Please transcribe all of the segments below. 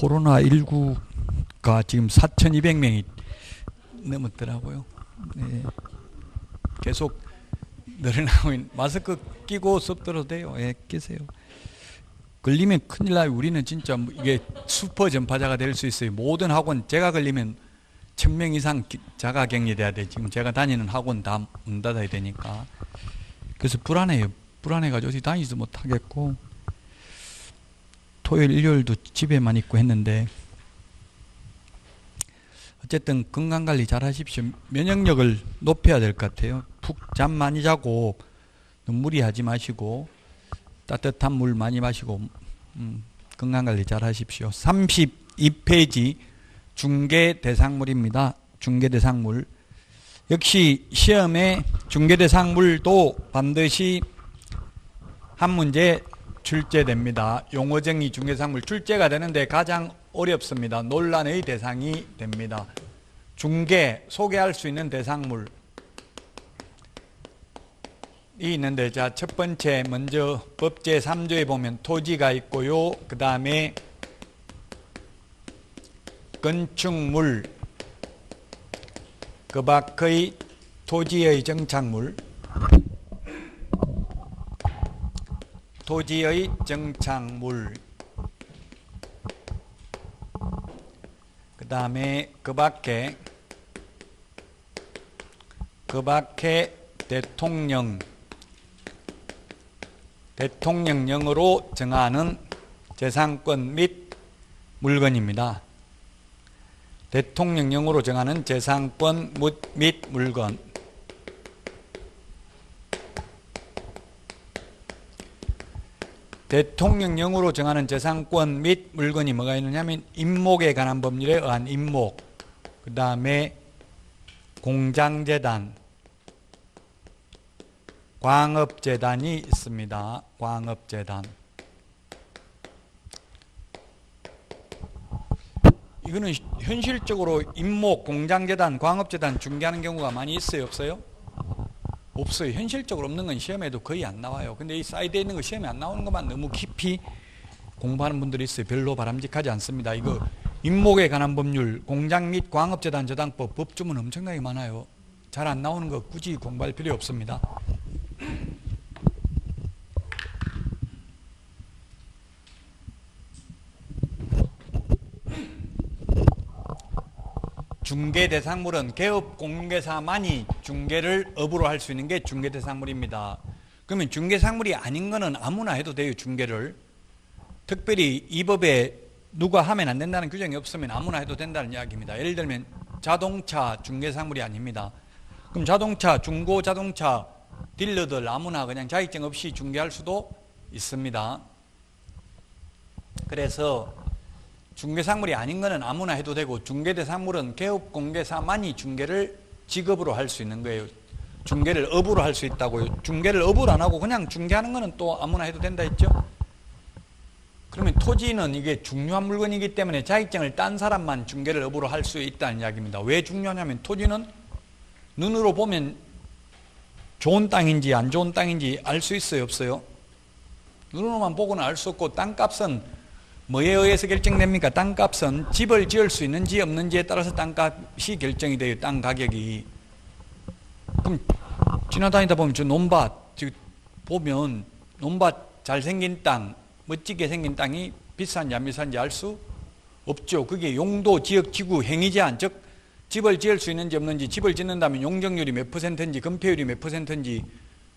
코로나19가 지금 4,200명이 넘었더라고요. 네. 계속 늘어나고 있는, 마스크 끼고 수업 들어도 돼요. 예, 끼세요. 걸리면 큰일 나요. 우리는 진짜 이게 슈퍼 전파자가 될 수 있어요. 모든 학원, 제가 걸리면 1,000명 이상 자가 격리돼야 돼. 지금 제가 다니는 학원 다 문 닫아야 되니까. 그래서 불안해요. 불안해가지고 어디 다니지도 못하겠고, 토요일, 일요일도 집에만 있고 했는데, 어쨌든 건강관리 잘 하십시오. 면역력을 높여야 될 것 같아요. 푹 잠 많이 자고 너무 무리하지 마시고 따뜻한 물 많이 마시고 건강관리 잘 하십시오. 32페이지 중개대상물입니다. 중개대상물. 역시 시험에 중개대상물도 반드시 한 문제 출제됩니다. 용어정의 중개대상물 출제가 되는데 가장 어렵습니다. 논란의 대상이 됩니다. 중개, 소개할 수 있는 대상물이 있는데, 자, 첫 번째 먼저 법 제3조에 보면 토지가 있고요. 그 다음에 건축물, 그 밖의 토지의 정착물, 토지의 정착물, 그 다음에 그 밖에 대통령령으로 정하는 재산권 및 물건입니다. 대통령령으로 정하는 재산권 및 물건. 대통령령으로 정하는 재산권 및 물건이 뭐가 있느냐면 임목에 관한 법률에 의한 임목, 그 다음에 공장재단, 광업재단이 있습니다. 광업재단. 이거는 현실적으로 임목, 공장재단, 광업재단 중개하는 경우가 많이 있어요? 없어요? 없어요. 현실적으로 없는 건 시험에도 거의 안 나와요. 근데 이 사이드에 있는 거 시험에 안 나오는 것만 너무 깊이 공부하는 분들이 있어요. 별로 바람직하지 않습니다. 이거 임목에 관한 법률, 공장 및 광업재단 저당법, 법조문 엄청나게 많아요. 잘 안 나오는 거 굳이 공부할 필요 없습니다. 중개대상물은 개업공개사만이 중개를 업으로 할 수 있는 게 중개대상물입니다. 그러면 중개상물이 아닌 거는 아무나 해도 돼요. 중개를. 특별히 이 법에 누가 하면 안 된다는 규정이 없으면 아무나 해도 된다는 이야기입니다. 예를 들면 자동차 중개상물이 아닙니다. 그럼 자동차, 중고자동차 딜러들 아무나 그냥 자격증 없이 중개할 수도 있습니다. 그래서 중개상물이 아닌 거는 아무나 해도 되고, 중개대상물은 개업공개사만이 중개를 직업으로 할 수 있는 거예요. 중개를 업으로 할 수 있다고요. 중개를 업으로 안 하고 그냥 중개하는 거는 또 아무나 해도 된다 했죠. 그러면 토지는 이게 중요한 물건이기 때문에 자격증을 딴 사람만 중개를 업으로 할 수 있다는 이야기입니다. 왜 중요하냐면 토지는 눈으로 보면 좋은 땅인지 안 좋은 땅인지 알 수 있어요? 없어요? 눈으로만 보고는 알 수 없고, 땅값은 뭐에 의해서 결정됩니까? 땅값은 집을 지을 수 있는지 없는지에 따라서 땅값이 결정이 돼요. 땅 가격이. 그럼 지나다니다 보면 저 논밭 보면 논밭 잘생긴 땅, 멋지게 생긴 땅이 비싼지 안 비싼지 알 수 없죠. 그게 용도, 지역, 지구, 행위제한, 즉 집을 지을 수 있는지 없는지, 집을 짓는다면 용적률이 몇 %인지 건폐율이 몇 %인지,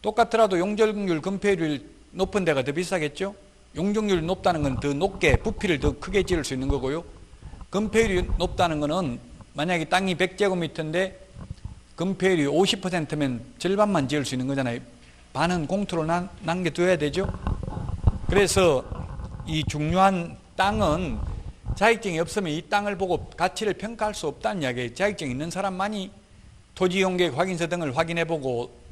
똑같더라도 용적률, 건폐율이 높은 데가 더 비싸겠죠? 용적률이 높다는 건 더 높게, 부피를 더 크게 지을 수 있는 거고요. 건폐율이 높다는 거는 만약에 땅이 100제곱미터인데 건폐율이 50%면 절반만 지을 수 있는 거잖아요. 반은 공투로 남겨둬야 되죠. 그래서 이 중요한 땅은 자격증이 없으면 이 땅을 보고 가치를 평가할 수 없다는 이야기예요. 자격증이 있는 사람만이 토지용객 확인서 등을 확인해보고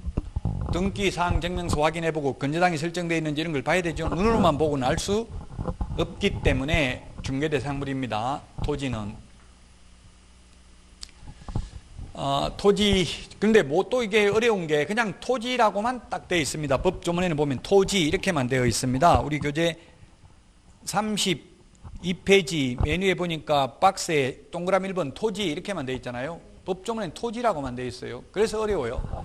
등기사항 증명서 확인해보고 건재당이 설정되어 있는지 이런 걸 봐야 되죠. 눈으로만 보고는 알 수 없기 때문에 중개대상물입니다. 토지는. 토지, 근데 뭐 또 이게 어려운 게 그냥 토지라고만 딱 되어 있습니다. 법조문에는 보면 토지 이렇게만 되어 있습니다. 우리 교재 32 2페이지 메뉴에 보니까 박스에 동그라미 1번 토지 이렇게만 되어 있잖아요. 법조문엔 토지라고만 되어 있어요. 그래서 어려워요.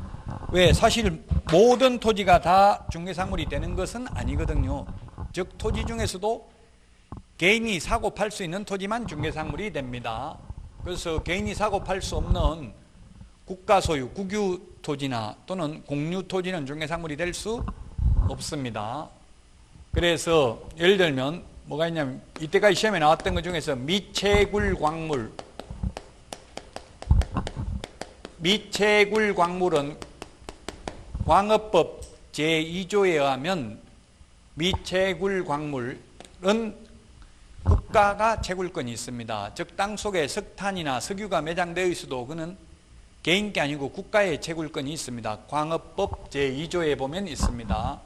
왜? 사실 모든 토지가 다 중개상물이 되는 것은 아니거든요. 즉 토지 중에서도 개인이 사고 팔 수 있는 토지만 중개상물이 됩니다. 그래서 개인이 사고 팔 수 없는 국가 소유, 국유 토지나 또는 공유 토지는 중개상물이 될 수 없습니다. 그래서 예를 들면 뭐가 있냐면 이때까지 시험에 나왔던 것 중에서 미채굴 광물, 미채굴 광물은 광업법 제2조에 의하면 미채굴 광물은 국가가 채굴권이 있습니다. 즉 땅 속에 석탄이나 석유가 매장되어 있어도 그는 개인 게 아니고 국가의 채굴권이 있습니다. 광업법 제2조에 보면 있습니다.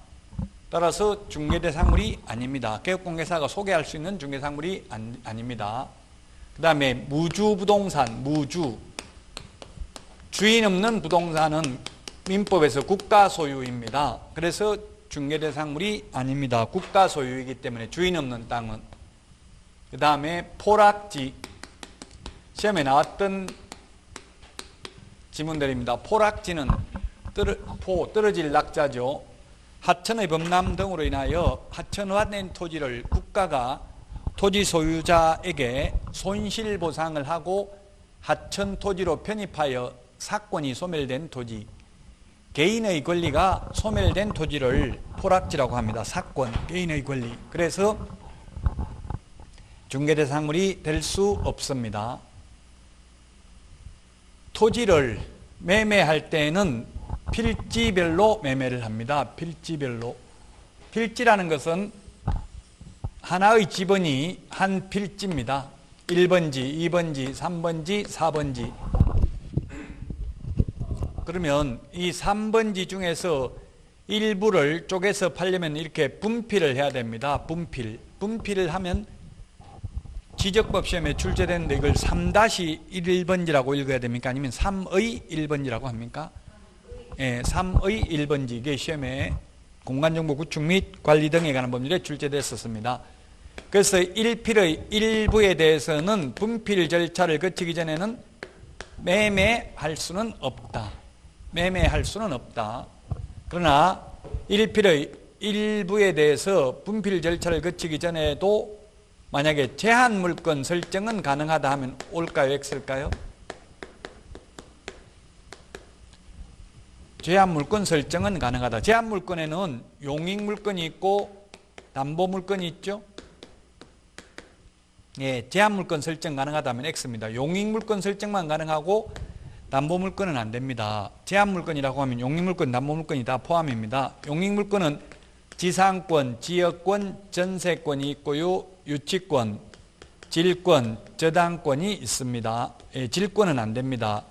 따라서 중개대상물이 아닙니다. 개업공개사가 소개할 수 있는 중개상물이 아닙니다. 그 다음에 무주부동산, 무주. 주인 없는 부동산은 민법에서 국가 소유입니다. 그래서 중개대상물이 아닙니다. 국가 소유이기 때문에 주인 없는 땅은. 그 다음에 포락지. 시험에 나왔던 지문들입니다. 포락지는 떨어질 낙자죠. 하천의 범람 등으로 인하여 하천화된 토지를 국가가 토지 소유자에게 손실보상을 하고 하천 토지로 편입하여 사권이 소멸된 토지, 개인의 권리가 소멸된 토지를 포락지라고 합니다. 사권, 개인의 권리. 그래서 중개대상물이 될 수 없습니다. 토지를 매매할 때는 필지별로 매매를 합니다. 필지별로. 필지라는 것은 하나의 지번이 한 필지입니다. 1번지, 2번지, 3번지, 4번지. 그러면 이 3번지 중에서 일부를 쪼개서 팔려면 이렇게 분필을 해야 됩니다. 분필. 분필을 하면 지적법 시험에 출제되는데 이걸 3-1번지라고 읽어야 됩니까? 아니면 3의 1번지라고 합니까? 예, 3의 1번지. 이게 시험에 공간정보 구축 및 관리 등에 관한 법률에 출제됐었습니다. 그래서 1필의 일부에 대해서는 분필 절차를 거치기 전에는 매매할 수는 없다. 매매할 수는 없다. 그러나 1필의 일부에 대해서 분필 절차를 거치기 전에도 만약에 제한 물건 설정은 가능하다 하면 올까요? X일까요? 제한 물건 설정은 가능하다. 제한 물건에는 용익 물건이 있고 담보 물건이 있죠. 예, 제한 물건 설정 가능하다면 X입니다. 용익 물건 설정만 가능하고 담보 물건은 안 됩니다. 제한 물건이라고 하면 용익 물건, 담보 물건이 다 포함입니다. 용익 물건은 지상권, 지역권, 전세권이 있고요. 유치권, 질권, 저당권이 있습니다. 예, 질권은 안 됩니다.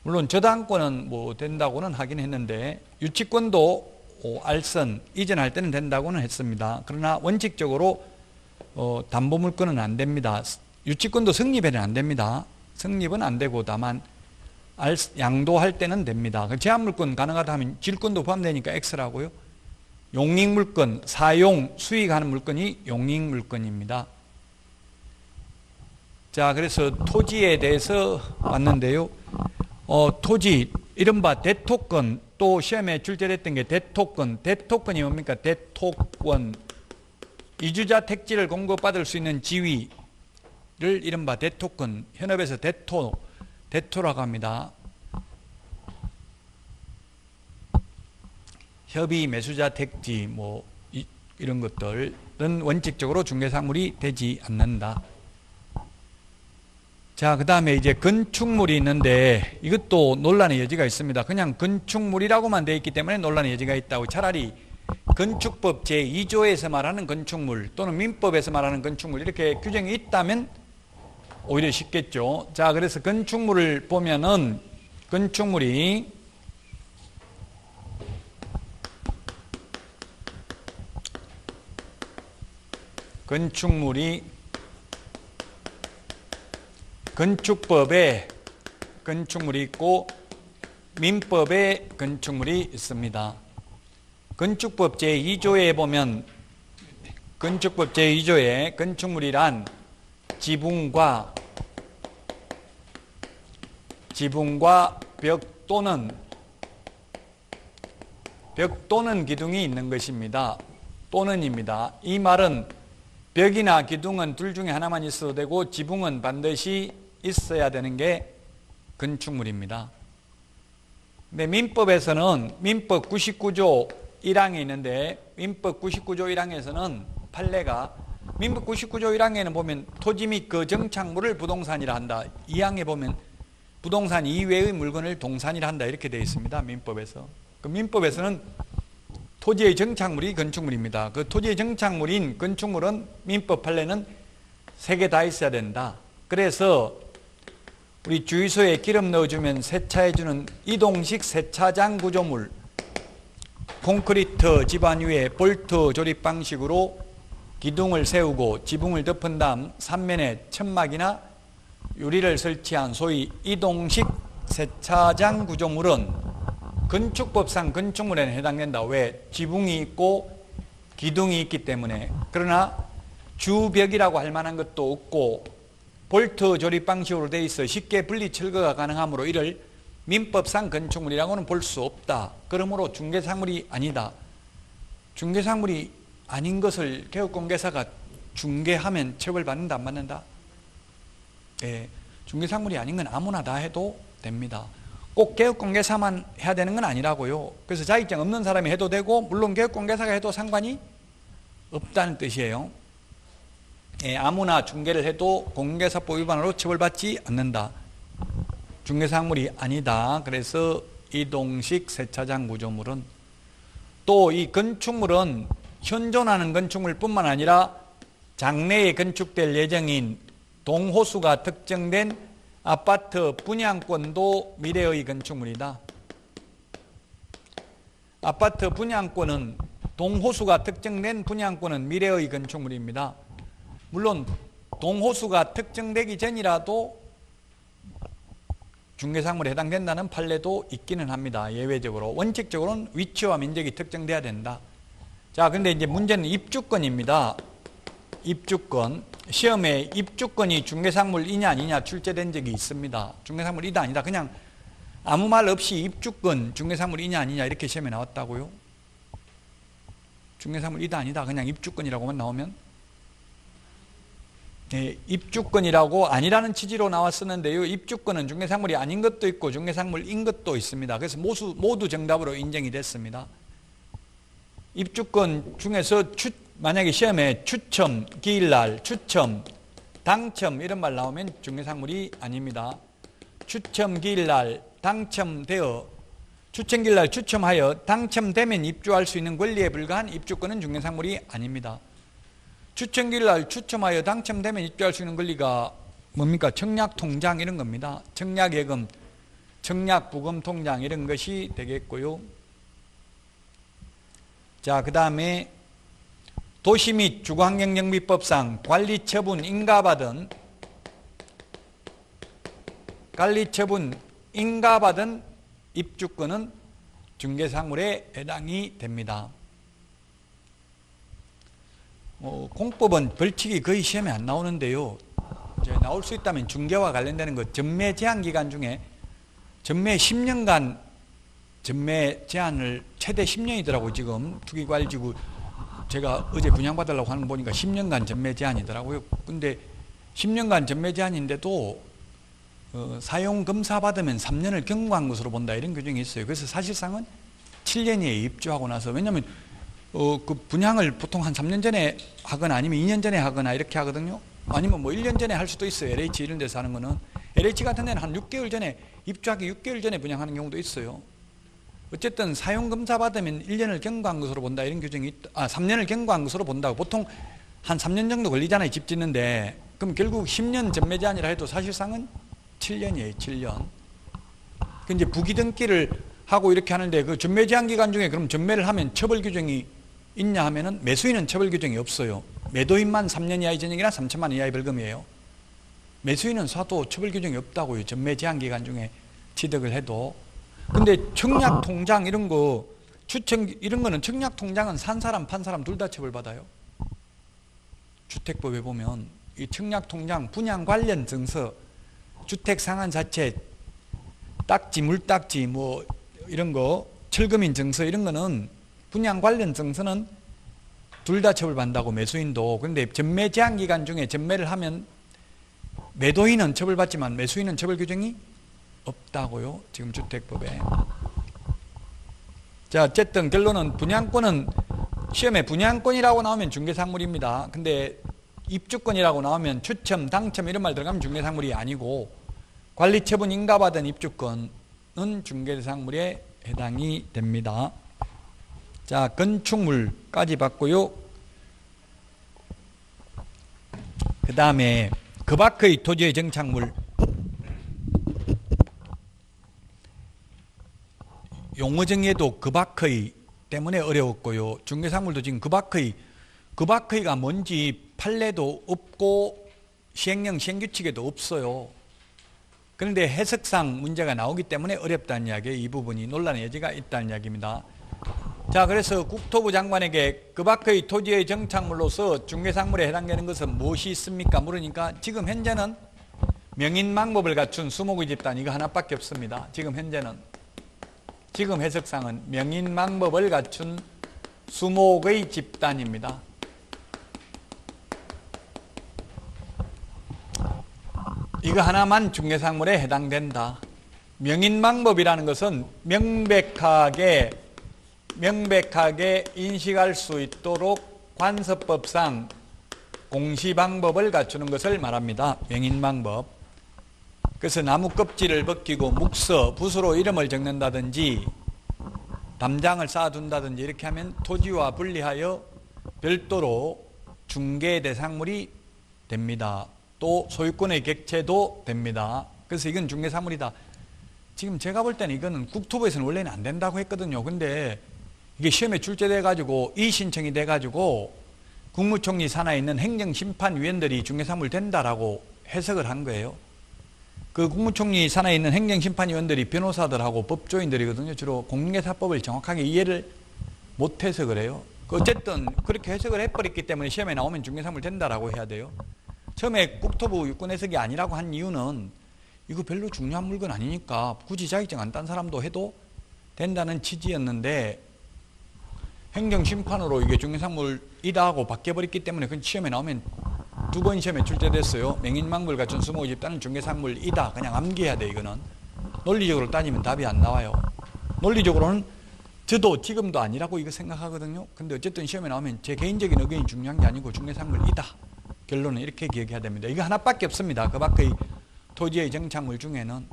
물론 저당권은 뭐 된다고는 하긴 했는데 유치권도 알선, 이전할 때는 된다고는 했습니다. 그러나 원칙적으로 담보물권은 안 됩니다. 유치권도 성립에는 안 됩니다. 성립은 안 되고 다만 양도할 때는 됩니다. 제한물권 가능하다 하면 질권도 포함되니까 X라고요. 용익물권, 사용, 수익하는 물건이 용익물건입니다. 자, 그래서 토지에 대해서 왔는데요. 토지, 이른바 대토권, 또 시험에 출제됐던 게 대토권. 대토권이 뭡니까? 대토권. 이주자 택지를 공급받을 수 있는 지위를 이른바 대토권. 현업에서 대토라고 합니다. 협의 매수자 택지 뭐 이런 것들은 원칙적으로 중개상물이 되지 않는다. 자, 그 다음에 이제 건축물이 있는데 이것도 논란의 여지가 있습니다. 그냥 건축물이라고만 되어 있기 때문에 논란의 여지가 있다고. 차라리 건축법 제2조에서 말하는 건축물 또는 민법에서 말하는 건축물 이렇게 규정이 있다면 오히려 쉽겠죠. 자, 그래서 건축물을 보면은 건축물이 건축법에 건축물이 있고 민법에 건축물이 있습니다. 건축법 제2조에 보면 건축법 제2조의 건축물이란 지붕과 벽 또는 기둥이 있는 것입니다. 또는입니다. 이 말은 벽이나 기둥은 둘 중에 하나만 있어도 되고 지붕은 반드시 있어야 되는 게 건축물입니다. 근데 민법에서는 민법 99조 1항에 있는데 민법 99조 1항에서는 판례가 민법 99조 1항에는 보면 토지 및 그 정착물을 부동산이라 한다. 2항에 보면 부동산 이외의 물건을 동산이라 한다. 이렇게 되어 있습니다. 민법에서. 그 민법에서는 토지의 정착물이 건축물입니다. 그 토지의 정착물인 건축물은 민법 판례는 3개 다 있어야 된다. 그래서 우리 주유소에 기름 넣어주면 세차해주는 이동식 세차장 구조물, 콘크리트 집안 위에 볼트 조립 방식으로 기둥을 세우고 지붕을 덮은 다음 3면에 천막이나 유리를 설치한 소위 이동식 세차장 구조물은 건축법상 건축물에는 해당된다. 왜? 지붕이 있고 기둥이 있기 때문에. 그러나 주벽이라고 할 만한 것도 없고 볼트 조립 방식으로 되어 있어 쉽게 분리 철거가 가능하므로 이를 민법상 건축물이라고는 볼 수 없다. 그러므로 중개사물이 아니다. 중개사물이 아닌 것을 개업공개사가 중개하면 처벌받는다 안 받는다? 예, 중개사물이 아닌 건 아무나 다 해도 됩니다. 꼭 개업공개사만 해야 되는 건 아니라고요. 그래서 자격증 없는 사람이 해도 되고 물론 개업공개사가 해도 상관이 없다는 뜻이에요. 예, 아무나 중개를 해도 공개사법 위반으로 처벌받지 않는다. 중개사물이 아니다. 그래서 이동식 세차장 구조물은 또 이 건축물은 현존하는 건축물뿐만 아니라 장래에 건축될 예정인 동호수가 특정된 아파트 분양권도 미래의 건축물이다. 아파트 분양권은 동호수가 특정된 분양권은 미래의 건축물입니다. 물론 동호수가 특정되기 전이라도 중개사물에 해당된다는 판례도 있기는 합니다. 예외적으로. 원칙적으로는 위치와 면적이 특정돼야 된다. 자, 근데 이제 문제는 입주권입니다. 입주권. 시험에 입주권이 중개사물이냐 아니냐 출제된 적이 있습니다. 중개사물이다 아니다. 그냥 아무 말 없이 입주권 중개사물이냐 아니냐 이렇게 시험에 나왔다고요. 중개사물이다 아니다. 그냥 입주권이라고만 나오면 네, 입주권이라고 아니라는 취지로 나왔었는데요. 입주권은 중개사물이 아닌 것도 있고 중개사물인 것도 있습니다. 그래서 모두 정답으로 인정이 됐습니다. 입주권 중에서 만약에 시험에 추첨, 기일날, 추첨, 당첨 이런 말 나오면 중개사물이 아닙니다. 추첨, 기일날, 당첨되어 추첨기일날 추첨하여 당첨되면 입주할 수 있는 권리에 불과한 입주권은 중개사물이 아닙니다. 추첨기일날 추첨하여 당첨되면 입주할 수 있는 권리가 뭡니까? 청약통장 이런 겁니다. 청약예금, 청약부금통장 이런 것이 되겠고요. 자, 그 다음에 도시 및 주거환경정비법상 관리처분 인가받은 입주권은 중개사물에 해당이 됩니다. 공법은 벌칙이 거의 시험에 안 나오는데요. 이제 나올 수 있다면 중개와 관련되는 것, 전매 제한 기간 중에 전매 10년간 전매 제한을 최대 10년이더라고요. 지금 투기과일지구 제가 어제 분양받으려고 하는 거 보니까 10년간 전매 제한이더라고요. 근데 10년간 전매 제한인데도 사용검사 받으면 3년을 경고한 것으로 본다 이런 규정이 있어요. 그래서 사실상은 7년이에요. 입주하고 나서. 왜냐하면 그 분양을 보통 한 3년 전에 하거나 아니면 2년 전에 하거나 이렇게 하거든요. 아니면 뭐 1년 전에 할 수도 있어요. LH 이런 데서 하는 거는. LH 같은 데는 한 6개월 전에 입주하기 6개월 전에 분양하는 경우도 있어요. 어쨌든 사용검사 받으면 1년을 경고한 것으로 본다 이런 규정이 있다. 3년을 경고한 것으로 본다고. 보통 한 3년 정도 걸리잖아요. 집 짓는데. 그럼 결국 10년 전매 제한이라 해도 사실상은 7년이에요. 7년. 그 이제 부기등기를 하고 이렇게 하는데 그 전매 제한 기간 중에 그럼 전매를 하면 처벌 규정이 있냐 하면은 매수인은 처벌 규정이 없어요. 매도인만 3년 이하의 전액이나 3천만 원 이하의 벌금이에요. 매수인은 사도 처벌 규정이 없다고요. 전매 제한 기간 중에 취득을 해도. 근데 청약 통장 이런 거 추천 이런 거는 청약 통장은 산 사람 판 사람 둘 다 처벌받아요. 주택법에 보면 이 청약통장 분양 관련 증서, 주택 상한 자체, 딱지, 물딱지 뭐 이런 거, 철거민 증서 이런 거는 분양 관련 증서는 둘 다 처벌받는다고 매수인도. 그런데 전매 제한 기간 중에 전매를 하면 매도인은 처벌받지만 매수인은 처벌 규정이 없다고요. 지금 주택법에. 자, 어쨌든 결론은 분양권은 시험에 분양권이라고 나오면 중개상물입니다. 근데 입주권이라고 나오면 추첨, 당첨 이런 말 들어가면 중개상물이 아니고 관리처분 인가받은 입주권은 중개상물에 해당이 됩니다. 자, 건축물까지 봤고요. 그 다음에 그 밖의 토지의 정착물, 용어 정의도 그 밖의 때문에 어려웠고요. 중개상물도 지금 그 밖의가 뭔지 판례도 없고 시행령 시행규칙에도 없어요. 그런데 해석상 문제가 나오기 때문에 어렵다는 이야기예요. 이 부분이 논란의 여지가 있다는 이야기입니다. 자, 그래서 국토부 장관에게 그 밖의 토지의 정착물로서 중개상물에 해당되는 것은 무엇이 있습니까? 물으니까 지금 현재는 명인망법을 갖춘 수목의 집단 이거 하나밖에 없습니다. 지금 현재는. 지금 해석상은 명인망법을 갖춘 수목의 집단입니다. 이거 하나만 중개상물에 해당된다. 명인망법이라는 것은 명백하게 인식할 수 있도록 관서법상 공시방법을 갖추는 것을 말합니다. 명인방법. 그래서 나무 껍질을 벗기고 묵서, 붓으로 이름을 적는다든지 담장을 쌓아둔다든지 이렇게 하면 토지와 분리하여 별도로 중개 대상물이 됩니다. 또 소유권의 객체도 됩니다. 그래서 이건 중개사물이다. 지금 제가 볼 때는 이거는 국토부에서는 원래는 안 된다고 했거든요. 근데 이게 시험에 출제돼 가지고 이의신청이 돼 가지고 국무총리 산하에 있는 행정심판위원들이 중개사물 된다라고 해석을 한 거예요. 그 국무총리 산하에 있는 행정심판위원들이 변호사들하고 법조인들이거든요. 주로 공인중개사법을 정확하게 이해를 못해서 그래요. 어쨌든 그렇게 해석을 해버렸기 때문에 시험에 나오면 중개사물 된다라고 해야 돼요. 처음에 국토부 유권 해석이 아니라고 한 이유는 이거 별로 중요한 물건 아니니까 굳이 자격증 안 딴 사람도 해도 된다는 취지였는데 행정심판으로 이게 중개상물이다 하고 바뀌어버렸기 때문에 그 시험에 나오면 두 번 시험에 출제됐어요. 명인망법을 갖춘 수목의 집단은 중개상물이다. 그냥 암기해야 돼. 이거는 논리적으로 따지면 답이 안 나와요. 논리적으로는 저도 지금도 아니라고 이거 생각하거든요. 근데 어쨌든 시험에 나오면 제 개인적인 의견이 중요한 게 아니고 중개상물이다. 결론은 이렇게 기억해야 됩니다. 이거 하나밖에 없습니다. 그 밖의 토지의 정착물 중에는.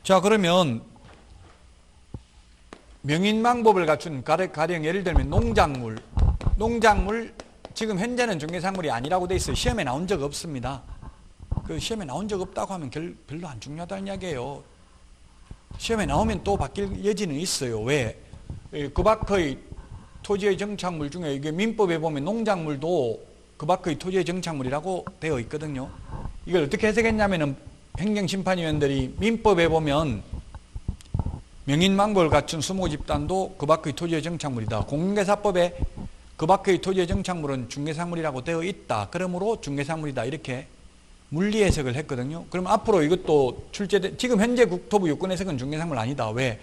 자, 그러면 명인망법을 갖춘 가령 예를 들면 농작물 지금 현재는 중개상물이 아니라고 돼 있어요. 시험에 나온 적 없습니다. 그 시험에 나온 적 없다고 하면 별로 안 중요하다는 이야기예요. 시험에 나오면 또 바뀔 여지는 있어요. 왜? 그 밖의 토지의 정착물 중에 이게 민법에 보면 농작물도 그 밖의 토지의 정착물이라고 되어 있거든요. 이걸 어떻게 해석했냐면은 행정심판위원들이 민법에 보면 명인망법을 갖춘 수목의 집단도 그 밖의 토지의 정착물이다. 공인중개사법에 그 밖의 토지의 정착물은 중개상물이라고 되어 있다. 그러므로 중개상물이다. 이렇게 물리 해석을 했거든요. 그럼 앞으로 이것도 지금 현재 국토부 유권 해석은 중개상물 아니다. 왜?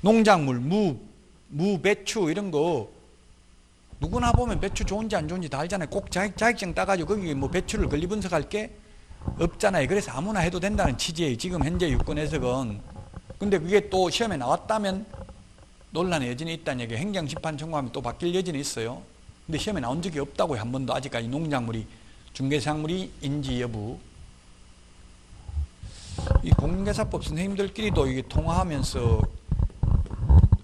농작물, 무, 배추 이런 거 누구나 보면 배추 좋은지 안 좋은지 다 알잖아요. 꼭 자격증 따가지고 거기 뭐 배추를 권리 분석할 게 없잖아요. 그래서 아무나 해도 된다는 취지예요. 지금 현재 유권 해석은. 근데 그게 또 시험에 나왔다면 논란의 여지는 있다는 얘기예요. 행정심판 청구하면 또 바뀔 여지는 있어요. 근데 시험에 나온 적이 없다고요. 한 번도 아직까지 농작물이 중개상물이인지 여부. 이 공인중개사법 선생님들끼리도 이게 통화하면서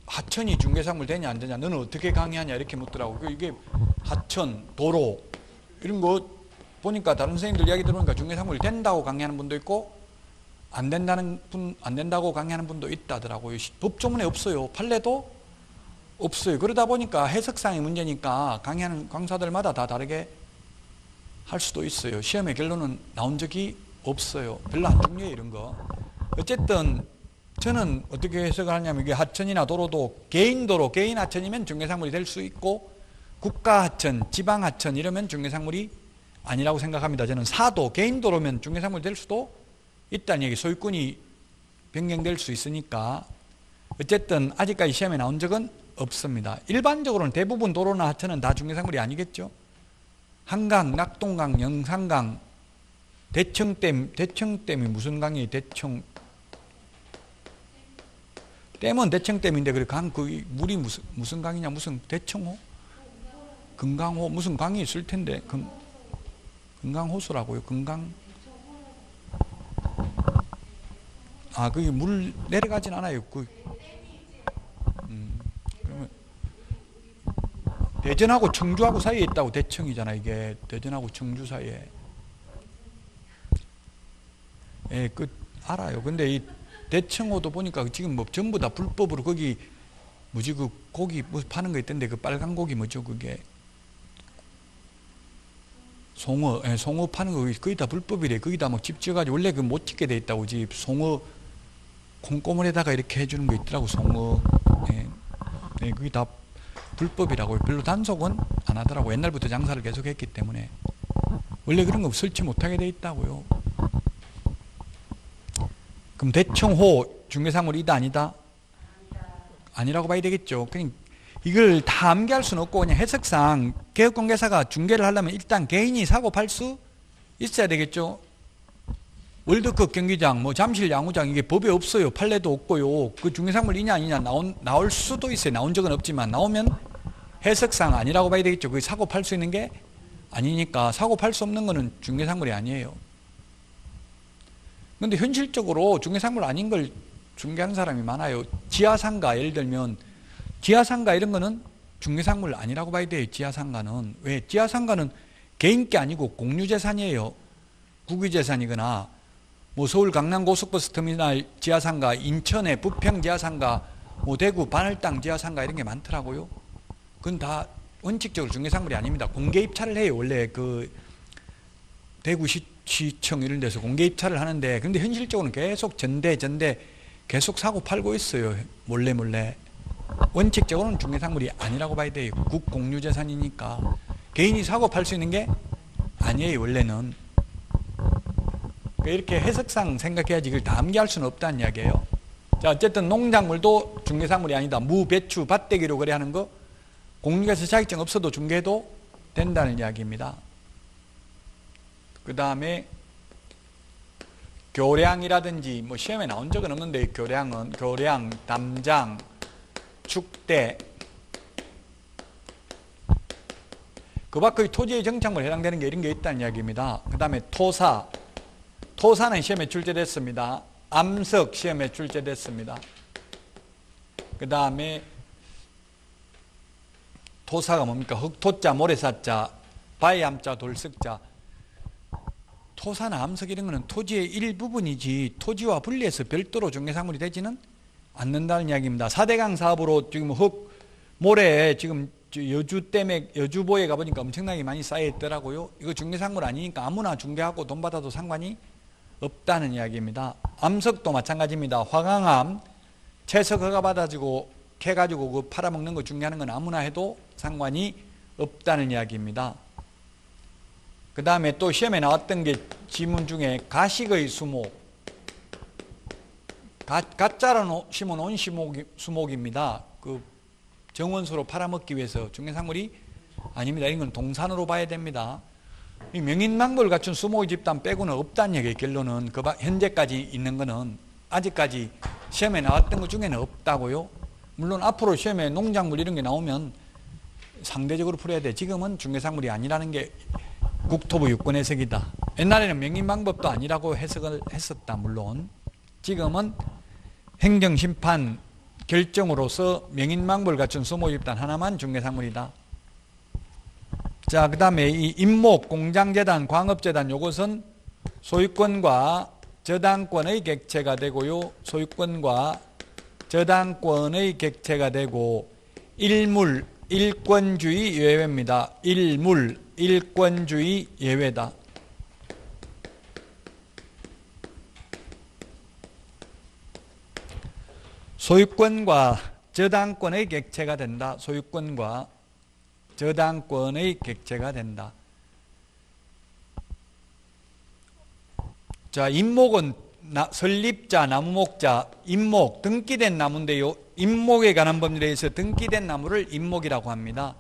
하천이 중개상물 되냐 안 되냐 너는 어떻게 강의하냐 이렇게 묻더라고. 이게 하천, 도로 이런 거 보니까 다른 선생님들 이야기 들어보니까 중개상물이 된다고 강의하는 분도 있고 안 된다고 강의하는 분도 있다더라고요. 법조문에 없어요. 판례도 없어요. 그러다 보니까 해석상의 문제니까 강의하는 강사들마다 다 다르게 할 수도 있어요. 시험의 결론은 나온 적이 없어요. 별로 안 중요해요. 이런 거. 어쨌든 저는 어떻게 해석을 하냐면 이게 하천이나 도로도 개인 도로, 개인 하천이면 중개상물이 될 수 있고 국가하천, 지방하천 이러면 중개상물이 아니라고 생각합니다. 저는 사도, 개인도로면 중개상물 될 수도 있다는 얘기. 소유권이 변경될 수 있으니까. 어쨌든 아직까지 시험에 나온 적은 없습니다. 일반적으로는 대부분 도로나 하천은 다 중개상물이 아니겠죠. 한강, 낙동강, 영산강, 대청댐이 무슨 강이에요? 댐은 대청댐인데 그래 그 물이 무슨 강이냐? 무슨 대청호? 금강호 무슨 강이 있을 텐데 금강호수라고요. 그게 물 내려가진 않아요. 그러면 대전하고 청주하고 사이에 있다고. 대청이잖아 이게. 대전하고 청주 사이에. 예, 알아요. 근데 이 대청호도 보니까 지금 뭐 전부 다 불법으로 거기 뭐지 그 고기 뭐 파는 거 있던데 그 빨간 고기 뭐죠 그게 송어. 예, 송어 파는 거 거의 다 불법이래. 거기다 막 집 지어가지고 원래 그 못 짓게 돼 있다고. 집 송어 콩고물에다가 이렇게 해주는 거 있더라고. 송어. 예, 네, 그게 다 불법이라고요. 별로 단속은 안 하더라고. 옛날부터 장사를 계속 했기 때문에 원래 그런 거 설치 못하게 돼 있다고요. 그럼 대청호 중개상물이다 아니다? 아니라고 봐야 되겠죠. 그냥 이걸 다 암기할 수는 없고 그냥 해석상 개업공개사가 중개를 하려면 일단 개인이 사고 팔 수 있어야 되겠죠. 월드컵 경기장, 뭐 잠실 야구장 이게 법에 없어요. 판례도 없고요. 그 중개상물이냐 아니냐 나올 수도 있어요. 나온 적은 없지만 나오면 해석상 아니라고 봐야 되겠죠. 그게 사고 팔 수 있는 게 아니니까 사고 팔 수 없는 거는 중개상물이 아니에요. 근데 현실적으로 중개상물 아닌 걸 중개하는 사람이 많아요. 지하상가 예를 들면 지하상가 이런 거는 중개상물 아니라고 봐야 돼요. 지하상가는. 왜? 지하상가는 개인 게 아니고 공유재산이에요. 국유재산이거나 뭐 서울 강남 고속버스 터미널 지하상가, 인천의 부평 지하상가, 뭐 대구 반월당 지하상가 이런 게 많더라고요. 그건 다 원칙적으로 중개상물이 아닙니다. 공개 입찰을 해요. 원래 그 대구시청 이런 데서 공개 입찰을 하는데 근데 현실적으로는 계속 전대 계속 사고 팔고 있어요. 몰래. 원칙적으로는 중개상물이 아니라고 봐야 돼요. 국공유재산이니까 개인이 사고 팔 수 있는 게 아니에요. 원래는. 이렇게 해석상 생각해야지 이걸 다 암기할 수는 없다는 이야기예요. 자, 어쨌든 농작물도 중개상물이 아니다. 무, 배추, 밭대기로 거래하는 거 공유에서 자격증 없어도 중개해도 된다는 이야기입니다. 그 다음에 교량이라든지 뭐 시험에 나온 적은 없는데 교량, 담장, 축대 그 밖의 토지의 정착물 해당되는 게 이런 게 있다는 이야기입니다. 그 다음에 토사는 시험에 출제됐습니다. 암석 시험에 출제됐습니다. 그 다음에 토사가 뭡니까? 흑토자, 모래사자, 바위암자, 돌석자. 토사나 암석 이런 거는 토지의 일부분이지 토지와 분리해서 별도로 중개상물이 되지는 않는다는 이야기입니다. 4대강 사업으로 지금 모래에 지금 여주보에 가보니까 엄청나게 많이 쌓여 있더라고요. 이거 중개상물 아니니까 아무나 중개하고 돈 받아도 상관이 없다는 이야기입니다. 암석도 마찬가지입니다. 화강암, 채석 허가 받아지고 캐가지고 그 팔아먹는 거 중개하는 건 아무나 해도 상관이 없다는 이야기입니다. 그 다음에 또 시험에 나왔던 게 지문 중에 가식의 수목, 가짜로 심어놓은 수목입니다. 그 정원수로 팔아먹기 위해서 중개상물이 아닙니다. 이건 동산으로 봐야 됩니다. 이 명인망부를 갖춘 수목의 집단 빼고는 없다는 얘기예요. 결론은 현재까지 있는 거는 아직까지 시험에 나왔던 것 중에는 없다고요. 물론 앞으로 시험에 농작물 이런 게 나오면 상대적으로 풀어야 돼. 지금은 중개상물이 아니라는 게 국토부 유권 해석이다. 옛날에는 명인방법도 아니라고 해석을 했었다. 물론 지금은 행정심판 결정으로서 명인망부를 갖춘 수목집단 하나만 중개상물이다. 자, 그 다음에 이 임목, 공장재단, 광업재단 요것은 소유권과 저당권의 객체가 되고요. 소유권과 저당권의 객체가 되고 일물, 일권주의 예외입니다. 일물, 일권주의 예외다. 소유권과 저당권의 객체가 된다. 소유권과 저당권의 객체가 된다. 자, 임목은 설립자, 나무목자, 임목, 등기된 나무인데요. 임목에 관한 법률에 의해서 등기된 나무를 임목이라고 합니다.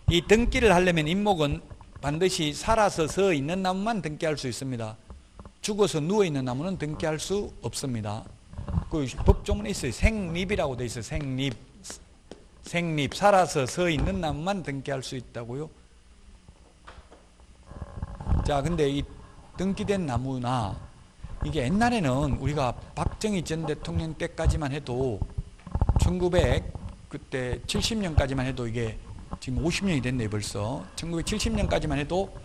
이 등기를 하려면 임목은 반드시 살아서 서 있는 나무만 등기할 수 있습니다. 죽어서 누워있는 나무는 등기할 수 없습니다. 그 법조문에 있어요. 생립이라고 되어 있어요. 생립. 생립. 살아서 서 있는 나무만 등기할 수 있다고요. 자, 근데 이 등기된 나무나 이게 옛날에는 우리가 박정희 전 대통령 때까지만 해도 그때 70년까지만 해도 이게 지금 50년이 됐네요 벌써. 1970년까지만 해도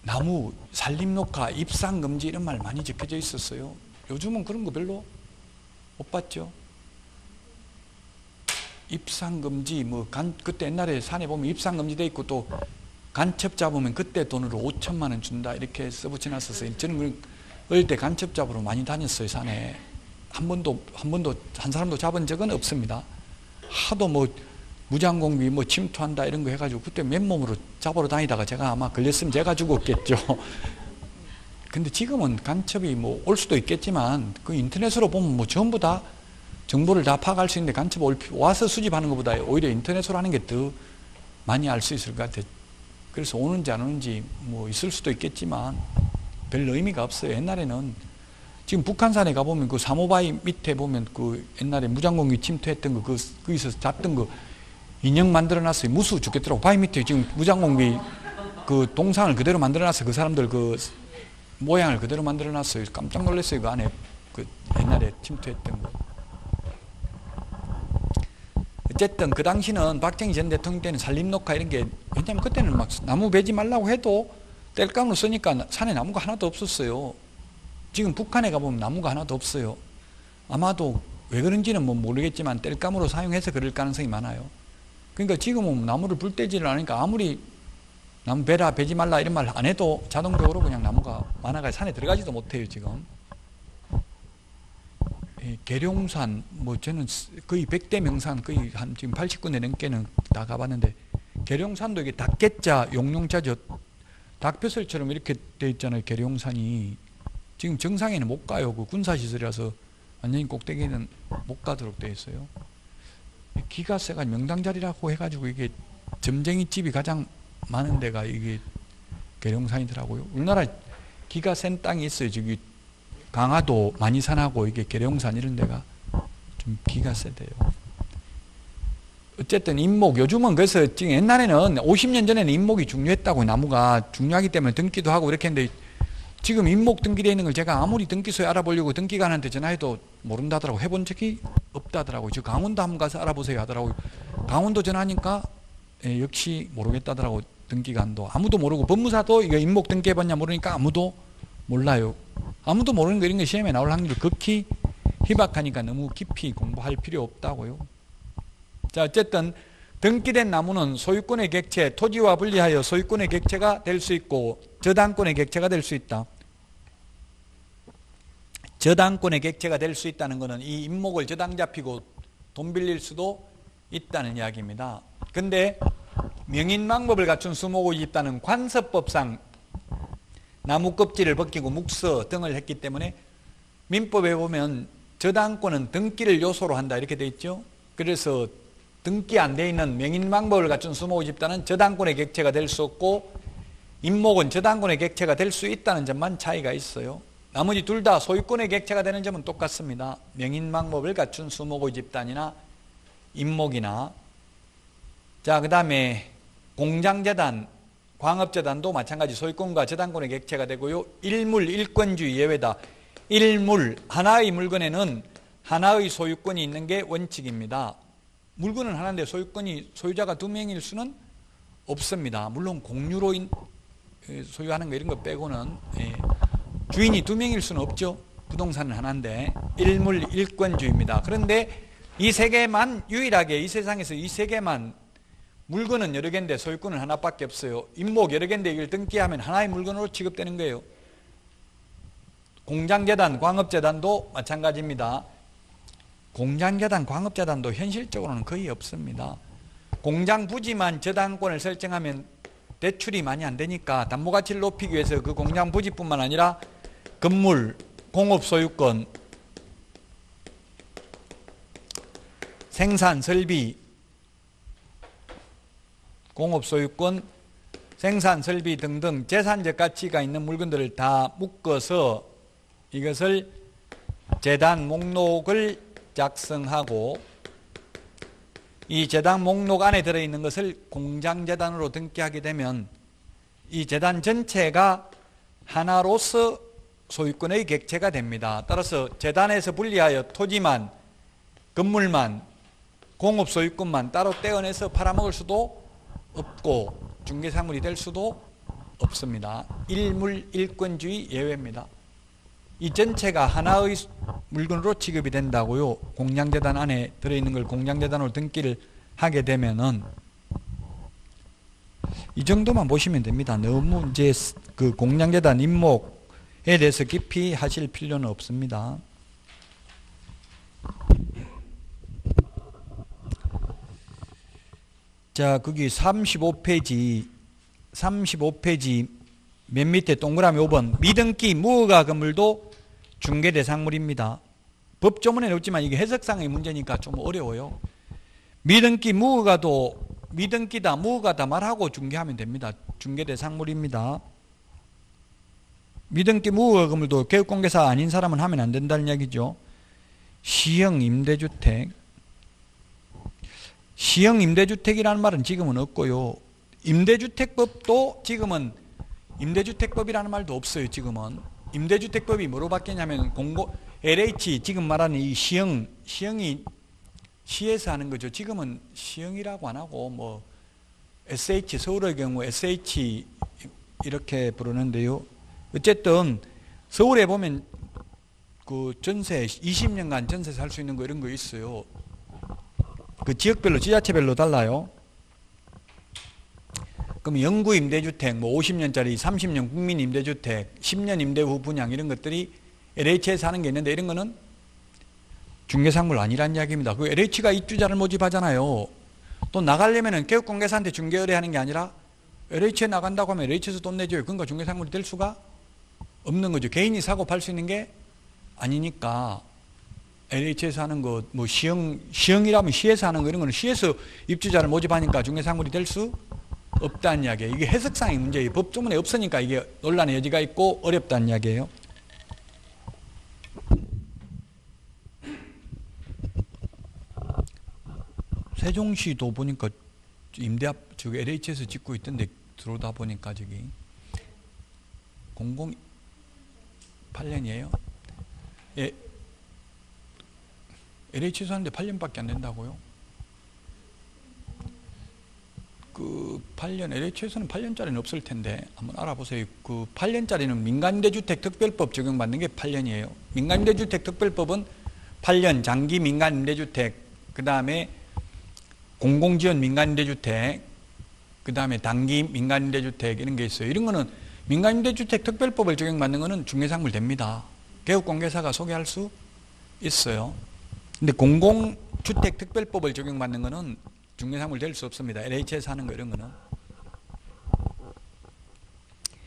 나무 산림녹화, 입상금지 이런 말 많이 적혀져 있었어요. 요즘은 그런 거 별로 못 봤죠. 입상금지 그때 옛날에 산에 보면 입상금지 돼 있고 또 간첩 잡으면 그때 돈으로 5천만 원 준다 이렇게 써붙여 놨었어요. 저는 어릴 때 간첩 잡으러 많이 다녔어요. 산에 한 번도 한 사람도 잡은 적은 없습니다. 하도 무장공비 침투한다 이런 거 해가지고 그때 맨몸으로 잡으러 다니다가 제가 아마 걸렸으면 제가 죽었겠죠. 근데 지금은 간첩이 올 수도 있겠지만 그 인터넷으로 보면 전부 다 정보를 다 파악할 수 있는데 간첩 와서 수집하는 것보다 오히려 인터넷으로 하는 게 더 많이 알 수 있을 것 같아요. 그래서 오는지 안 오는지 있을 수도 있겠지만 별 의미가 없어요. 옛날에는 지금 북한산에 가보면 그 사모바위 밑에 보면 그 옛날에 무장공비 침투했던 거 거기서 잡던 거 인형 만들어 놨어요. 무서워 죽겠더라고. 바위 밑에 지금 무장공비 그 동상을 그대로 만들어 놨어요. 그 사람들 그 모양을 그대로 만들어 놨어요. 깜짝 놀랐어요. 그 안에 그 옛날에 침투했던 거. 어쨌든 그 당시는 박정희 전 대통령 때는 산림녹화 이런 게 왜냐면 그때는 막 나무 베지 말라고 해도 땔감으로 쓰니까 산에 나무가 하나도 없었어요. 지금 북한에 가보면 나무가 하나도 없어요. 아마도 왜 그런지는 모르겠지만 땔감으로 사용해서 그럴 가능성이 많아요. 그러니까 지금은 나무를 불떼지를 않으니까 아무리 나무 베지 말라 이런 말 안 해도 자동적으로 그냥 나무가 많아가 산에 들어가지도 못해요 지금. 계룡산 저는 거의 100대 명산 거의 한 지금 80군데 넘게는 다 가봤는데 계룡산도 이게 닭개자 용룡자죠. 닭벼슬처럼 이렇게 돼 있잖아요. 계룡산이 지금 정상에는 못 가요. 그 군사시설이라서 완전히 꼭대기는 못 가도록 돼 있어요. 기가 세가지고 명당자리라고 해가지고 이게 점쟁이 집이 가장 많은 데가 이게 계룡산이더라고요. 우리나라 기가 센 땅이 있어요. 저기 강화도 만이산하고 이게 계룡산 이런 데가 좀 기가 세대요. 어쨌든 임목 요즘은 그래서 지금 옛날에는 50년 전에는 임목이 중요했다고 나무가 중요하기 때문에 등기도 하고 이렇게 했는데 지금 임목 등기되어 있는 걸 제가 아무리 등기소에 알아보려고 등기관한테 전화해도 모른다더라고. 해본 적이 없다더라고요. 저 강원도 한번 가서 알아보세요 하더라고요. 강원도 전화하니까 역시 모르겠다더라고. 등기관도 아무도 모르고 법무사도 이거 임목 등기해봤냐 모르니까 아무도 몰라요. 아무도 모르는 거 이런 거 시험에 나올 확률이 극히 희박하니까 너무 깊이 공부할 필요 없다고요. 자, 어쨌든 등기된 나무는 소유권의 객체, 토지와 분리하여 소유권의 객체가 될 수 있고 저당권의 객체가 될 수 있다. 저당권의 객체가 될 수 있다는 것은 이 임목을 저당 잡히고 돈 빌릴 수도 있다는 이야기입니다. 근데 명인망법을 갖춘 수목의 집단은 관습법상 나무 껍질을 벗기고 묵서 등을 했기 때문에 민법에 보면 저당권은 등기를 요소로 한다 이렇게 돼 있죠. 그래서 등기 안 돼 있는 명인망법을 갖춘 수목의 집단은 저당권의 객체가 될 수 없고 임목은 저당권의 객체가 될 수 있다는 점만 차이가 있어요. 나머지 둘 다 소유권의 객체가 되는 점은 똑같습니다. 명인망법을 갖춘 수목의 집단이나 임목이나. 자, 그 다음에 공장재단, 광업재단도 마찬가지 소유권과 저당권의 객체가 되고요. 일물, 일권주의 예외다. 일물, 하나의 물건에는 하나의 소유권이 있는 게 원칙입니다. 물건은 하나인데 소유자가 2명일 수는 없습니다. 물론 공유로 소유하는 거 이런 거 빼고는 주인이 2명일 수는 없죠. 부동산은 하나인데 일물, 일권주의입니다. 그런데 이 세 개만 유일하게 이 세상에서 이 세 개만 물건은 여러 개인데 소유권은 하나밖에 없어요. 임목 여러 개인데 이걸 등기하면 하나의 물건으로 취급되는 거예요. 공장재단, 광업재단도 마찬가지입니다. 공장재단, 광업재단도 현실적으로는 거의 없습니다. 공장 부지만 저당권을 설정하면 대출이 많이 안 되니까 담보가치를 높이기 위해서 그 공장 부지뿐만 아니라 건물, 공업 소유권, 생산 설비, 공업 소유권, 생산 설비 등등 재산적 가치가 있는 물건들을 다 묶어서 이것을 재단 목록을 작성하고 이 재단 목록 안에 들어있는 것을 공장재단으로 등기하게 되면 이 재단 전체가 하나로서 소유권의 객체가 됩니다. 따라서 재단에서 분리하여 토지만, 건물만, 공업 소유권만 따로 떼어내서 팔아먹을 수도 없고 중개사물이 될 수도 없습니다. 일물일권주의 예외입니다. 이 전체가 하나의 물건으로 취급이 된다고요. 공장재단 안에 들어있는 걸 공장재단으로 등기를 하게 되면은 이 정도만 보시면 됩니다. 너무 이제 그 공장재단 임목에 대해서 깊이 하실 필요는 없습니다. 자, 거기 35페이지 맨 밑에 동그라미 5번 미등기 무허가 건물도 중개대상물입니다. 법조문에는 없지만 이게 해석상의 문제니까 좀 어려워요. 미등기 무허가도 미등기다 무허가다 말하고 중개하면 됩니다. 중개대상물입니다. 미등기 무허가 건물도 개업공개사 아닌 사람은 하면 안 된다는 이야기죠. 시형 임대주택, 시형 임대주택이라는 말은 지금은 없고요. 임대주택법도 지금은 임대주택법이라는 말도 없어요. 지금은 임대주택법이 뭐로 바뀌냐면 LH 지금 말하는 이 시형이 시에서 하는 거죠. 지금은 시형이라고 안 하고 뭐 SH 서울의 경우 SH 이렇게 부르는데요. 어쨌든 서울에 보면 그 전세 20년간 전세 살 수 있는 거 이런 거 있어요. 그 지역별로 지자체별로 달라요. 그럼 영구 임대주택, 뭐 50년짜리 30년 국민 임대주택, 10년 임대 후 분양 이런 것들이 LH에서 하는 게 있는데 이런 거는 중개상물 아니란 이야기입니다. 그 LH가 입주자를 모집하잖아요. 또 나가려면은 개업공개사한테 중개 의뢰하는 게 아니라 LH에 나간다고 하면 LH에서 돈 내줘요. 그러니까 중개상물이 될 수가 없는 거죠. 개인이 사고 팔 수 있는 게 아니니까 LH에서 하는 거, 뭐 시형이라면 시에서 하는 거 이런 거는 시에서 입주자를 모집하니까 중개상물이 될 수 없다는 이야기예요. 이게 해석상의 문제예요. 법조문에 없으니까 이게 논란의 여지가 있고 어렵다는 이야기예요. 세종시도 보니까 임대합 저기 LH에서 짓고 있던데 들어오다 보니까 저기 008년이에요. 예, LH에서 하는데 8년밖에 안 된다고요? 그 8년 LH에서는 8년짜리는 없을 텐데 한번 알아보세요. 그 8년짜리는 민간임대주택 특별법 적용받는 게 8년이에요. 민간임대주택 특별법은 8년 장기 민간임대주택, 그 다음에 공공지원 민간임대주택, 그 다음에 단기 민간임대주택 이런 게 있어요. 이런 거는 민간임대주택 특별법을 적용받는 거는 중개상물 됩니다. 개업공개사가 소개할 수 있어요. 근데 공공주택 특별법을 적용받는 거는 중개상물 될 수 없습니다. LH에서 하는 거 이런 거는.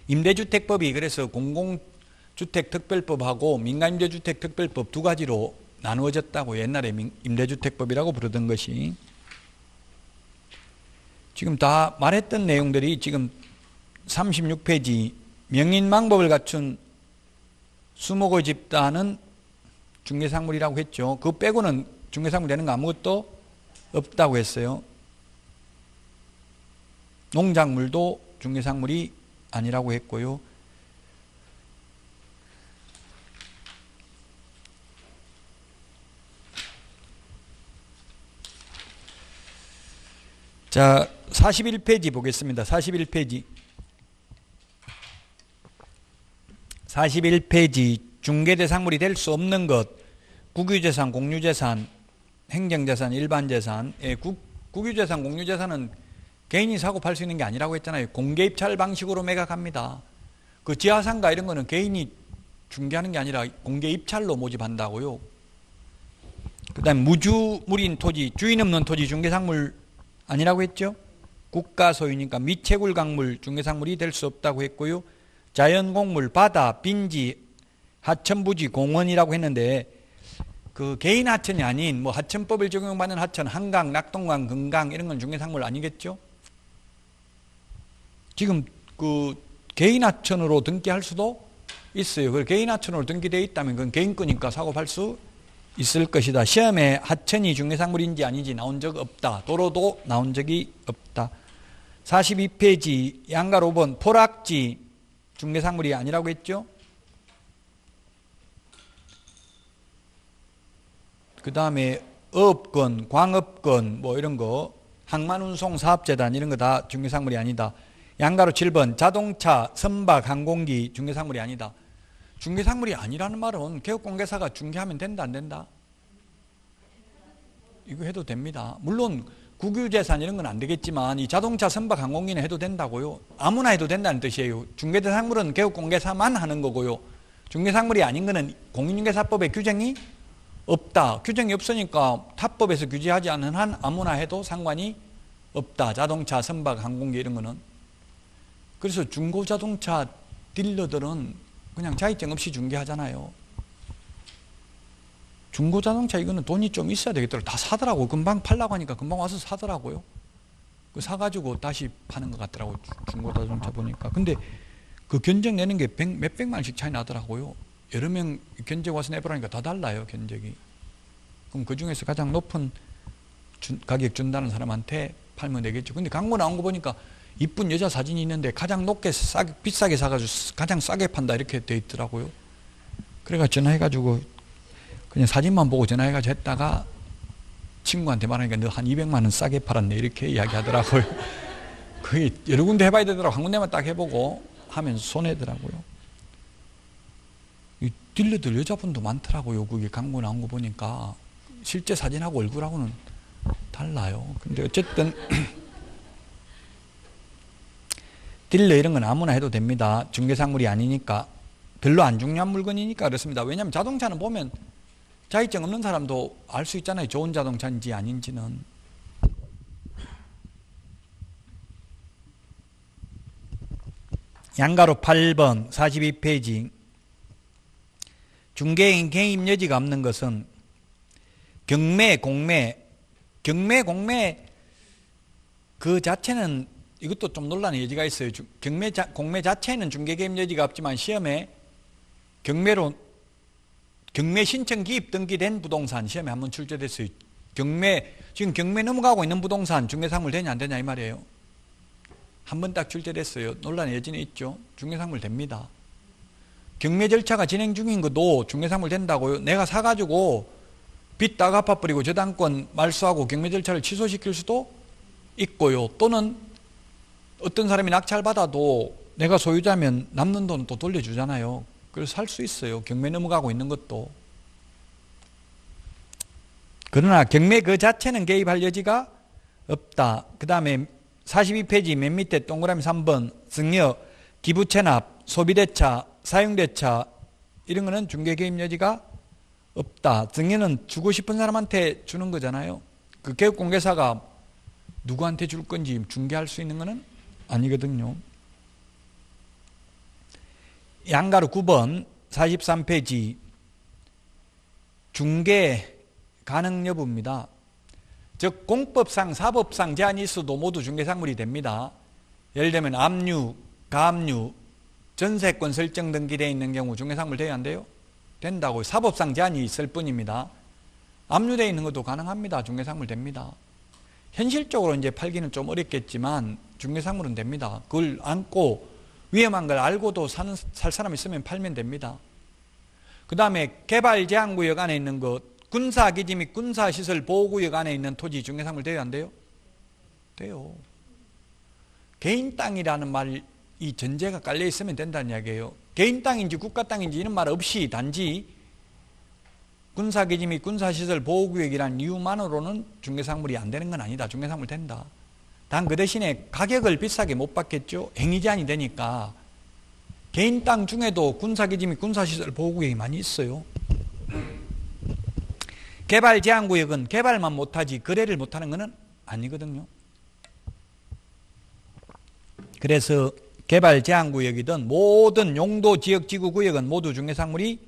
임대주택법이 그래서 공공주택 특별법하고 민간임대주택 특별법 두 가지로 나누어졌다고 옛날에 임대주택법이라고 부르던 것이. 지금 다 말했던 내용들이 지금 36페이지 명인망법을 갖춘 수목의 집단은 중개상물이라고 했죠. 그거 빼고는 중개상물 되는 거 아무것도 없다고 했어요. 농작물도 중개상물이 아니라고 했고요. 자, 41페이지 보겠습니다. 41페이지. 41페이지 중개대상물이 될 수 없는 것, 국유재산, 공유재산, 행정재산, 일반재산. 예, 국유재산, 공유재산은 개인이 사고 팔 수 있는 게 아니라고 했잖아요. 공개입찰 방식으로 매각합니다. 그 지하상가 이런 거는 개인이 중개하는 게 아니라 공개입찰로 모집한다고요. 그 다음에 무주물인 토지, 주인 없는 토지 중개상물 아니라고 했죠? 국가 소유니까 미채굴 강물, 중개상물이 될 수 없다고 했고요. 자연공물, 바다, 빈지, 하천부지, 공원이라고 했는데 그 개인 하천이 아닌 뭐 하천법을 적용받는 하천, 한강, 낙동강, 금강 이런 건 중개상물 아니겠죠? 지금 그 개인 하천으로 등기할 수도 있어요. 그 개인 하천으로 등기되어 있다면 그건 개인 거니까 사고팔 수 있을 것이다. 시험에 하천이 중개상물인지 아닌지 나온 적 없다. 도로도 나온 적이 없다. 42페이지 양가 5번 포락지 중개상물이 아니라고 했죠? 그 다음에 어업권, 광업권 뭐 이런 거 항만운송사업재단 이런 거 다 중개상물이 아니다. 양가로 7번 자동차, 선박, 항공기 중개상물이 아니다. 중개상물이 아니라는 말은 개업공개사가 중개하면 된다 안 된다? 이거 해도 됩니다. 물론 국유재산 이런 건 안 되겠지만 이 자동차, 선박, 항공기는 해도 된다고요. 아무나 해도 된다는 뜻이에요. 중개대상물은 개업공개사만 하는 거고요. 중개상물이 아닌 거는 공인중개사법에 규정이 없다. 규정이 없으니까 타법에서 규제하지 않는 한 아무나 해도 상관이 없다. 자동차, 선박, 항공기 이런 거는. 그래서 중고자동차 딜러들은 그냥 자격증 없이 중개하잖아요. 중고자동차 이거는 돈이 좀 있어야 되겠더라고요. 다 사더라고요. 금방 팔라고 하니까 금방 와서 사더라고요. 그 사가지고 다시 파는 것 같더라고요. 중고자동차 보니까. 근데 그 견적 내는 게 몇백만 원씩 차이 나더라고요. 여러 명 견적 와서 내보라니까 다 달라요. 견적이. 그럼 그 중에서 가장 높은 가격 준다는 사람한테 팔면 되겠죠. 근데 광고 나온 거 보니까 이쁜 여자 사진이 있는데 가장 높게 비싸게 사가지고 가장 싸게 판다 이렇게 돼 있더라고요. 그래가 전화해가지고 그냥 사진만 보고 전화해가지고 했다가 친구한테 말하니까 너 한 200만 원 싸게 팔았네 이렇게 이야기하더라고요. 거의 여러 군데 해봐야 되더라고. 한 군데만 딱 해보고 하면 손해더라고요. 이 딜러들 여자분도 많더라고요. 그게 광고 나온 거 보니까 실제 사진하고 얼굴하고는 달라요. 근데 어쨌든 딜러 이런 건 아무나 해도 됩니다. 중개상물이 아니니까. 별로 안 중요한 물건이니까 그렇습니다. 왜냐하면 자동차는 보면 자격증 없는 사람도 알 수 있잖아요. 좋은 자동차인지 아닌지는. 양가로 8번 42페이지 중개인 개입 여지가 없는 것은 경매, 공매 그 자체는 이것도 좀 논란의 여지가 있어요. 공매 자체는 중개 개입 여지가 없지만 시험에 경매 신청 기입 등기된 부동산 시험에 한번 출제됐어요. 지금 경매 넘어가고 있는 부동산 중개상물 되냐 안 되냐 이 말이에요. 한번 딱 출제됐어요. 논란의 여지는 있죠. 중개상물 됩니다. 경매 절차가 진행 중인 것도 중개상물 된다고요. 내가 사가지고 빚 다 갚아버리고 저당권 말소하고 경매 절차를 취소시킬 수도 있고요. 또는 어떤 사람이 낙찰받아도 내가 소유자면 남는 돈은 또 돌려주잖아요. 그래서 살 수 있어요. 경매 넘어가고 있는 것도. 그러나 경매 그 자체는 개입할 여지가 없다. 그 다음에 42페이지 맨 밑에 동그라미 3번 승여, 기부채납, 소비대차, 사용대차 이런 거는 중개 개입 여지가 없다. 승여는 주고 싶은 사람한테 주는 거잖아요. 그 개업공개사가 누구한테 줄 건지 중개할 수 있는 거는 아니거든요. 양가로 9번 43페이지 중개 가능 여부입니다. 즉 공법상 사법상 제한이 있어도 모두 중개상물이 됩니다. 예를 들면 압류, 가압류, 전세권 설정 등기되어 있는 경우 중개상물 돼야 안 돼요? 된다고요. 사법상 제한이 있을 뿐입니다. 압류되어 있는 것도 가능합니다. 중개상물 됩니다. 현실적으로 이제 팔기는 좀 어렵겠지만 중개상물은 됩니다. 그걸 안고 위험한 걸 알고도 살 사람 있으면 팔면 됩니다. 그 다음에 개발제한구역 안에 있는 것, 군사기지 및 군사시설 보호구역 안에 있는 토지 중개상물 돼요 안 돼요? 돼요. 개인 땅이라는 말이 전제가 깔려 있으면 된다는 이야기예요. 개인 땅인지 국가 땅인지 이런 말 없이 단지 군사기지 및 군사시설 보호구역이라는 이유만으로는 중개상물이 안 되는 건 아니다. 중개상물 된다. 단 그 대신에 가격을 비싸게 못 받겠죠. 행위제한이 되니까. 개인 땅 중에도 군사기지 및 군사시설 보호구역이 많이 있어요. 개발제한구역은 개발만 못하지 거래를 못하는 것은 아니거든요. 그래서 개발 제한구역이든 모든 용도 지역 지구 구역은 모두 중개상물이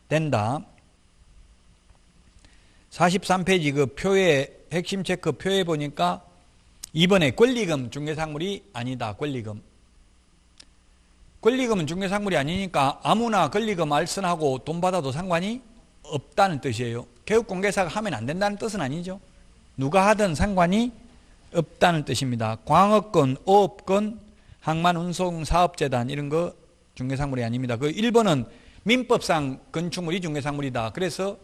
된다. 43페이지 그 표에 핵심 체크 표에 보니까 2번에 권리금 중개상물이 아니다. 권리금은 중개상물이 아니니까 아무나 권리금 알선하고 돈 받아도 상관이 없다는 뜻이에요. 개업공개사가 하면 안 된다는 뜻은 아니죠. 누가 하든 상관이 없다는 뜻입니다. 광업권, 어업권, 항만운송사업재단 이런 거 중개상물이 아닙니다. 그 1번은 민법상 건축물이 중개상물이다. 그래서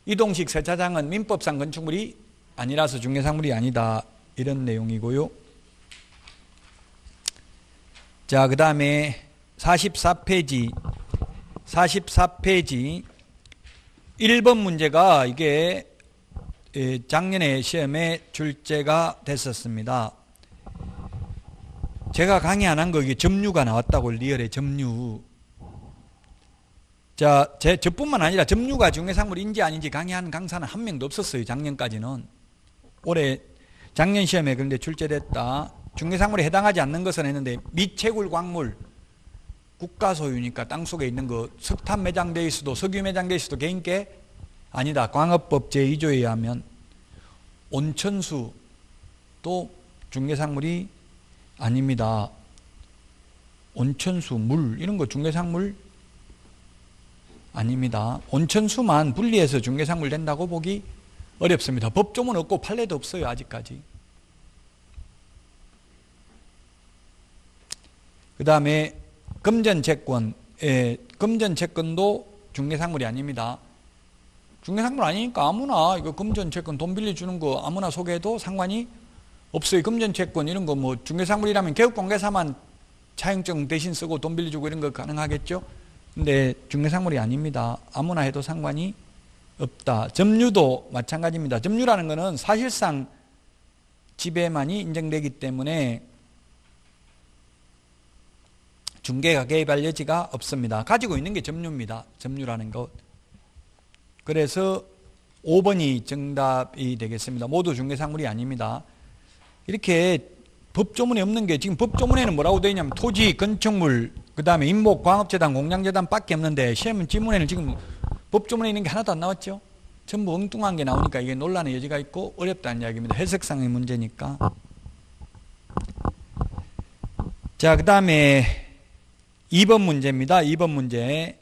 이동식 세차장은 민법상 건축물이 아니라서 중개상물이 아니다. 이런 내용이고요. 자, 그 다음에 44페이지 1번 문제가 이게 작년에 시험에 출제가 됐었습니다. 제가 강의 안 한 거 이게 점유가 나왔다고 리얼의 점유. 자, 저뿐만 아니라 점유가 중개상물인지 아닌지 강의하는 강사는 한 명도 없었어요. 작년까지는. 올해 작년 시험에 그런데 출제됐다. 중개상물에 해당하지 않는 것은 했는데 미채굴 광물 국가 소유니까 땅 속에 있는 거 석탄 매장되어 있어도 석유 매장되어 있어도 개인께 아니다. 광업법 제2조에 의하면 온천수 또 중개상물이 아닙니다. 온천수, 물 이런 거 중개상물 아닙니다. 온천수만 분리해서 중개상물 된다고 보기 어렵습니다. 법조문 없고 판례도 없어요. 아직까지. 그 다음에 금전채권. 금전채권도 중개상물이 아닙니다. 중개상물 아니니까 아무나 이거 금전채권 돈 빌려주는 거 아무나 소개해도 상관이 없어요. 금전채권 이런 거 뭐 중개상물이라면 개업공개사만 차용증 대신 쓰고 돈 빌려주고 이런 거 가능하겠죠. 근데 중개상물이 아닙니다. 아무나 해도 상관이 없다. 점유도 마찬가지입니다. 점유라는 것은 사실상 지배만이 인정되기 때문에 중개가 개입할 여지가 없습니다. 가지고 있는 게 점유입니다. 점유라는 것. 그래서 5번이 정답이 되겠습니다. 모두 중개상물이 아닙니다. 이렇게 법조문에 없는 게 지금 법조문에는 뭐라고 되어 있냐면 토지, 건축물, 그 다음에 임목, 광업재단, 공량재단 밖에 없는데 시험 지문에는 지금 법조문에 있는 게 하나도 안 나왔죠. 전부 엉뚱한 게 나오니까 이게 논란의 여지가 있고 어렵다는 이야기입니다. 해석상의 문제니까. 자, 그 다음에 2번 문제입니다. 2번 문제.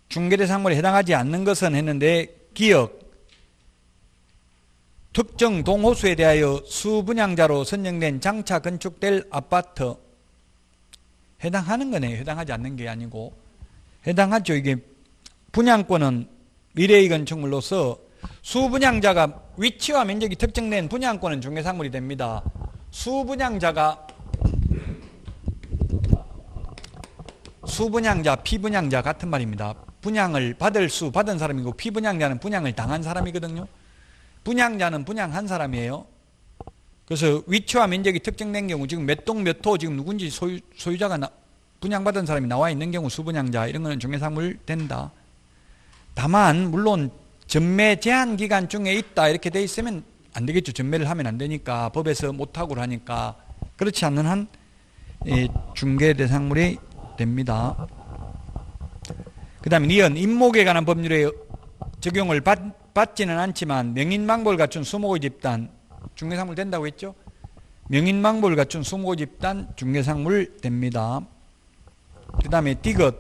중개대상물에 해당하지 않는 것은 했는데 기억, 특정 동호수에 대하여 수분양자로 선정된 장차 건축될 아파트 해당하는 거네요. 해당하지 않는 게 아니고 해당하죠. 이게 분양권은 미래의 건축물로서 수분양자가 위치와 면적이 특정된 분양권은 중개상물이 됩니다. 수분양자, 피분양자 같은 말입니다. 분양을 받은 사람이고 피분양자는 분양을 당한 사람이거든요. 분양자는 분양한 사람이에요. 그래서 위치와 면적이 특정된 경우 지금 몇 동 몇 호 지금 누군지 소유자가 분양받은 사람이 나와 있는 경우 수분양자 이런 거는 중개상물 된다. 다만 물론 전매 제한 기간 중에 있다 이렇게 돼 있으면 안 되겠죠. 전매를 하면 안 되니까 법에서 못하고 하니까 그렇지 않는 한 중개대상물이 됩니다. 그 다음에 니은 임목에 관한 법률에 적용을 받지는 않지만 명인망보를 갖춘 수목의 집단 중개상물 된다고 했죠. 명인망보를 갖춘 수목의 집단 중개상물 됩니다. 그 다음에 디귿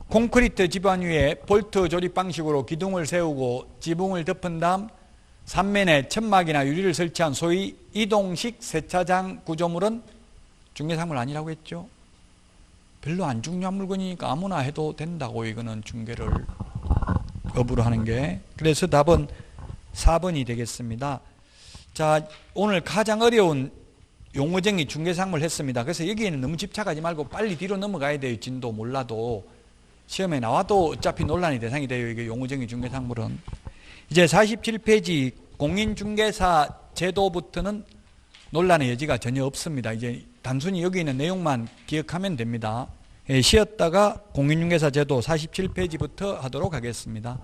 콘크리트 지반 위에 볼트 조립 방식으로 기둥을 세우고 지붕을 덮은 다음 3면에 천막이나 유리를 설치한 소위 이동식 세차장 구조물은 중개상물 아니라고 했죠. 별로 안 중요한 물건이니까 아무나 해도 된다고 이거는 중개를 업으로 하는 게. 그래서 답은 4번이 되겠습니다. 자, 오늘 가장 어려운 용어정의 중개상물 했습니다. 그래서 여기에는 너무 집착하지 말고 빨리 뒤로 넘어가야 돼요. 진도 몰라도. 시험에 나와도 어차피 논란의 대상이 돼요. 이게 용어정의 중개상물은. 이제 47페이지 공인중개사 제도부터는 논란의 여지가 전혀 없습니다. 이제 단순히 여기 있는 내용만 기억하면 됩니다. 쉬었다가 공인중개사 제도 47페이지부터 하도록 하겠습니다.